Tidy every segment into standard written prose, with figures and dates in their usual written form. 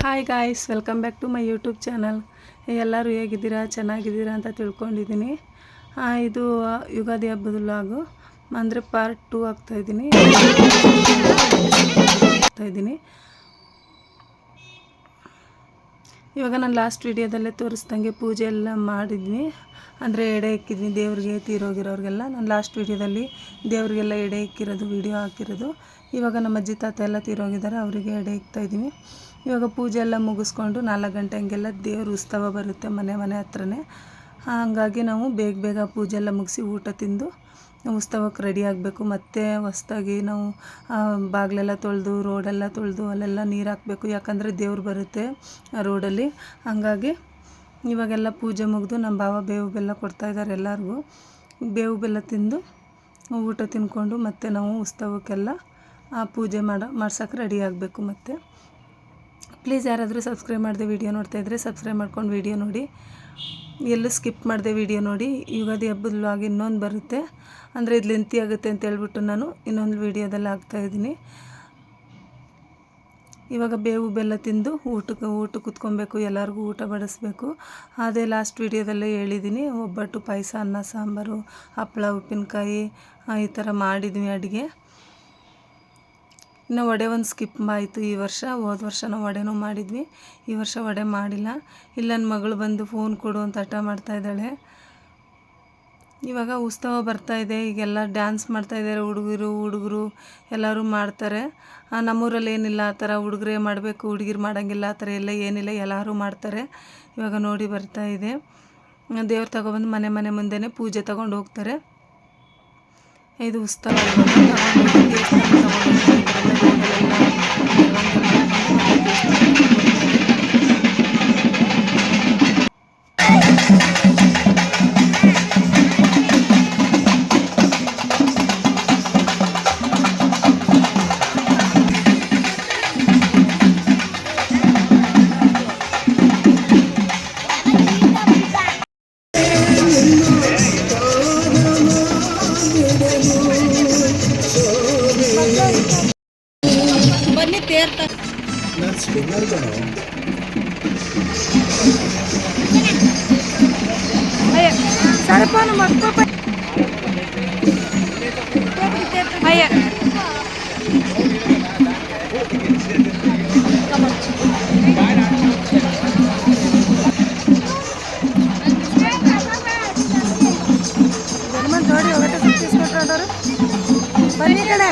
Hi guys, welcome back to my YouTube channel. ಎಲ್ಲರೂ ಹೇಗಿದ್ದೀರಾ? ಚೆನ್ನಾಗಿದ್ದೀರಾ ಅಂತ ತಿಳ್ಕೊಂಡಿದ್ದೀನಿ. ಇದು ಯುಗಾದಿ ಹಬ್ಬದ ವ್ಲಾಗು ಅಂದರೆ ಪಾರ್ಟ್ 2 ಆಗ್ತಾಯಿದ್ದೀನಿ. ಇವಾಗ ನಾನು ಲಾಸ್ಟ್ ವಿಡಿಯೋದಲ್ಲೇ ತೋರಿಸ್ದಂಗೆ ಪೂಜೆ ಎಲ್ಲ ಮಾಡಿದ್ವಿ. ಅಂದರೆ ಎಡೆ ಇಕ್ಕಿದ್ವಿ ದೇವ್ರಿಗೆ, ತೀರೋಗಿರೋರಿಗೆಲ್ಲ. ನಾನು ಲಾಸ್ಟ್ ವಿಡಿಯೋದಲ್ಲಿ ದೇವ್ರಿಗೆಲ್ಲ ಎಡೆ ಇಕ್ಕಿರೋದು ವಿಡಿಯೋ ಹಾಕಿರೋದು. ಇವಾಗ ನಮ್ಮ ಅಜ್ಜಿ ತಾತ ಎಲ್ಲ ತೀರೋಗಿದ್ದಾರೆ, ಅವರಿಗೆ ಎಡೆ ಇಕ್ತಾಯಿದ್ದೀನಿ. ಇವಾಗ ಪೂಜೆ ಎಲ್ಲ ಮುಗಿಸ್ಕೊಂಡು 4 ಗಂಟೆ ಹಂಗೆಲ್ಲ ದೇವ್ರ ಉತ್ಸವ ಬರುತ್ತೆ ಮನೆ ಹತ್ರನೇ. ಹಾಗಾಗಿ ನಾವು ಬೇಗ ಪೂಜೆ ಎಲ್ಲ ಮುಗಿಸಿ ಊಟ ತಿಂದು ಉತ್ಸವಕ್ಕೆ ರೆಡಿ ಆಗಬೇಕು. ಮತ್ತು ಹೊಸ್ದಾಗಿ ನಾವು ಬಾಗಿಲೆಲ್ಲ ತೊಳೆದು ರೋಡೆಲ್ಲ ತೊಳೆದು ಅಲ್ಲೆಲ್ಲ ನೀರು ಹಾಕಬೇಕು, ಯಾಕಂದರೆ ದೇವ್ರು ಬರುತ್ತೆ ರೋಡಲ್ಲಿ. ಹಾಗಾಗಿ ಇವಾಗೆಲ್ಲ ಪೂಜೆ ಮುಗಿದು ನಮ್ಮ ಭಾವ ಬೇವು ಬೆಲ್ಲ ಕೊಡ್ತಾಯಿದ್ದಾರೆ ಎಲ್ಲರಿಗೂ. ಬೇವು ಬೆಲ್ಲ ತಿಂದು ಊಟ ತಿಂದ್ಕೊಂಡು ಮತ್ತು ನಾವು ಉತ್ಸವಕ್ಕೆಲ್ಲ ಪೂಜೆ ಮಾಡ್ಸೋಕೆ ರೆಡಿ ಆಗಬೇಕು. ಮತ್ತು ಪ್ಲೀಸ್ ಯಾರಾದರೂ ಸಬ್ಸ್ಕ್ರೈಬ್ ಮಾಡಿದೆ ವೀಡಿಯೋ ನೋಡ್ತಾಯಿದ್ರೆ ಸಬ್ಸ್ಕ್ರೈಬ್ ಮಾಡ್ಕೊಂಡು ವೀಡಿಯೋ ನೋಡಿ, ಎಲ್ಲೂ ಸ್ಕಿಪ್ ಮಾಡಿದೆ ವೀಡಿಯೋ ನೋಡಿ. ಯುಗಾದಿ ಹಬ್ಬದ ವ್ಲಾಗ್ ಇನ್ನೊಂದು ಬರುತ್ತೆ, ಅಂದರೆ ಇದು ಲೆಂತಿ ಆಗುತ್ತೆ ಅಂತ ಹೇಳ್ಬಿಟ್ಟು ನಾನು ಇನ್ನೊಂದು ವೀಡಿಯೋದಲ್ಲಿ ಹಾಕ್ತಾಯಿದ್ದೀನಿ. ಇವಾಗ ಬೇವು ಬೆಲ್ಲ ತಿಂದು ಊಟಕ್ಕೆ ಕುತ್ಕೊಬೇಕು, ಎಲ್ಲರಿಗೂ ಊಟ ಬಡಿಸ್ಬೇಕು. ಅದೇ ಲಾಸ್ಟ್ ವೀಡಿಯೋದಲ್ಲೇ ಹೇಳಿದ್ದೀನಿ, ಒಬ್ಬಟ್ಟು, ಪಾಯಸ, ಅನ್ನ ಸಾಂಬಾರು, ಹಪ್ಪಳ, ಉಪ್ಪಿನಕಾಯಿ ಈ ಥರ ಮಾಡಿದ್ವಿ ಅಡುಗೆ. ಇನ್ನು ವಡೆ ಒಂದು ಸ್ಕಿಪ್ ಆಯಿತು ಈ ವರ್ಷ. ಹೋದ ವರ್ಷ ನಾವು ವಡೆನೂ ಮಾಡಿದ್ವಿ, ಈ ವರ್ಷ ವಡೆ ಮಾಡಿಲ್ಲ. ಇಲ್ಲ ನನ್ನ ಮಗಳು ಬಂದು ಫೋನ್ ಕೊಡು ಅಂತ ಹಠ ಮಾಡ್ತಾಯಿದ್ದಾಳೆ. ಇವಾಗ ಉತ್ಸವ ಬರ್ತಾಯಿದೆ, ಈಗೆಲ್ಲ ಡ್ಯಾನ್ಸ್ ಮಾಡ್ತಾಯಿದ್ದಾರೆ ಹುಡುಗರು ಎಲ್ಲರೂ ಮಾಡ್ತಾರೆ. ನಮ್ಮೂರಲ್ಲಿ ಏನಿಲ್ಲ ಆ ಥರ, ಹುಡುಗರೇ ಮಾಡಬೇಕು ಹುಡುಗಿರು ಮಾಡೋಂಗಿಲ್ಲ ಆ ಥರ ಎಲ್ಲ ಏನಿಲ್ಲ, ಎಲ್ಲರೂ ಮಾಡ್ತಾರೆ. ಇವಾಗ ನೋಡಿ ಬರ್ತಾಯಿದೆ. ದೇವ್ರು ತಗೊಬಂದು ಮನೆ ಮುಂದೆನೇ ಪೂಜೆ ತಗೊಂಡು ಹೋಗ್ತಾರೆ. ಇದು ಉತ್ಸವ. ಬನ್ನಿ ತೇರ್ತ ಸರಪಾನು ಮಕ್ಕಳು ಅಯ್ಯ ಜನ್ಮನ್ ನೋಡಿ ಹೋಗತ್ತೆ ಸುತ್ತಿಸ್ಕೊಟ್ರು ಬನ್ನಿ ಕಡೆ.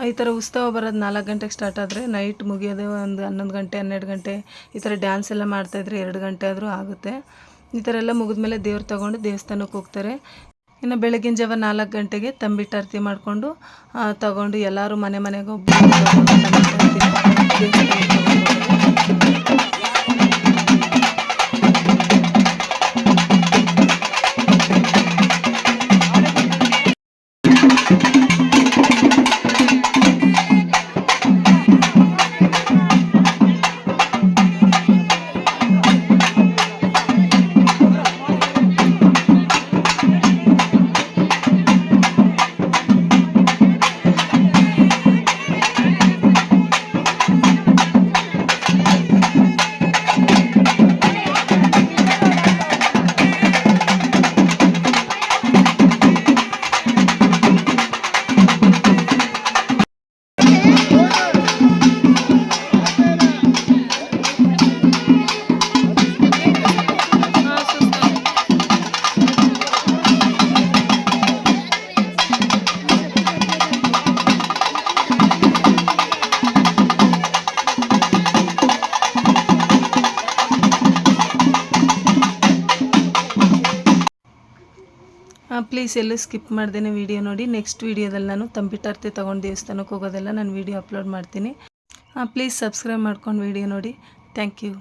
ಈ ಥರ ಉತ್ಸವ ಬರೋದು 4 ಗಂಟೆಗೆ ಸ್ಟಾರ್ಟ್ ಆದರೆ ನೈಟ್ ಮುಗಿಯೋದು ಒಂದು 11 ಗಂಟೆ 12 ಗಂಟೆ. ಈ ಥರ ಡ್ಯಾನ್ಸ್ ಎಲ್ಲ ಮಾಡ್ತಾಯಿದ್ರೆ 2 ಗಂಟೆ ಆದರೂ ಆಗುತ್ತೆ. ಈ ಥರ ಎಲ್ಲ ಮುಗಿದ್ಮೇಲೆ ದೇವ್ರು ತಗೊಂಡು ದೇವಸ್ಥಾನಕ್ಕೆ ಹೋಗ್ತಾರೆ. ಇನ್ನು ಬೆಳಗಿನ ಜಾವ 4 ಗಂಟೆಗೆ ತಂಬಿಟ್ಟು ಆರತಿ ಮಾಡಿಕೊಂಡು ತಗೊಂಡು ಎಲ್ಲರೂ ಮನೆಗೆ ಪ್ಲೀಸ್ ಎಲ್ಲೂ ಸ್ಕಿಪ್ ಮಾಡ್ದೇ ವೀಡಿಯೋ ನೋಡಿ. ನೆಕ್ಸ್ಟ್ ವೀಡಿಯೋದಲ್ಲಿ ನಾನು ತಂಬಿಟಾರ್ತಿ ತೊಗೊಂಡು ದೇವಸ್ಥಾನಕ್ಕೆ ಹೋಗೋದೆಲ್ಲ ನಾನು ವೀಡಿಯೋ ಅಪ್ಲೋಡ್ ಮಾಡ್ತೀನಿ. ಪ್ಲೀಸ್ ಸಬ್ಸ್ಕ್ರೈಬ್ ಮಾಡ್ಕೊಂಡು ವೀಡಿಯೋ ನೋಡಿ. Thank you.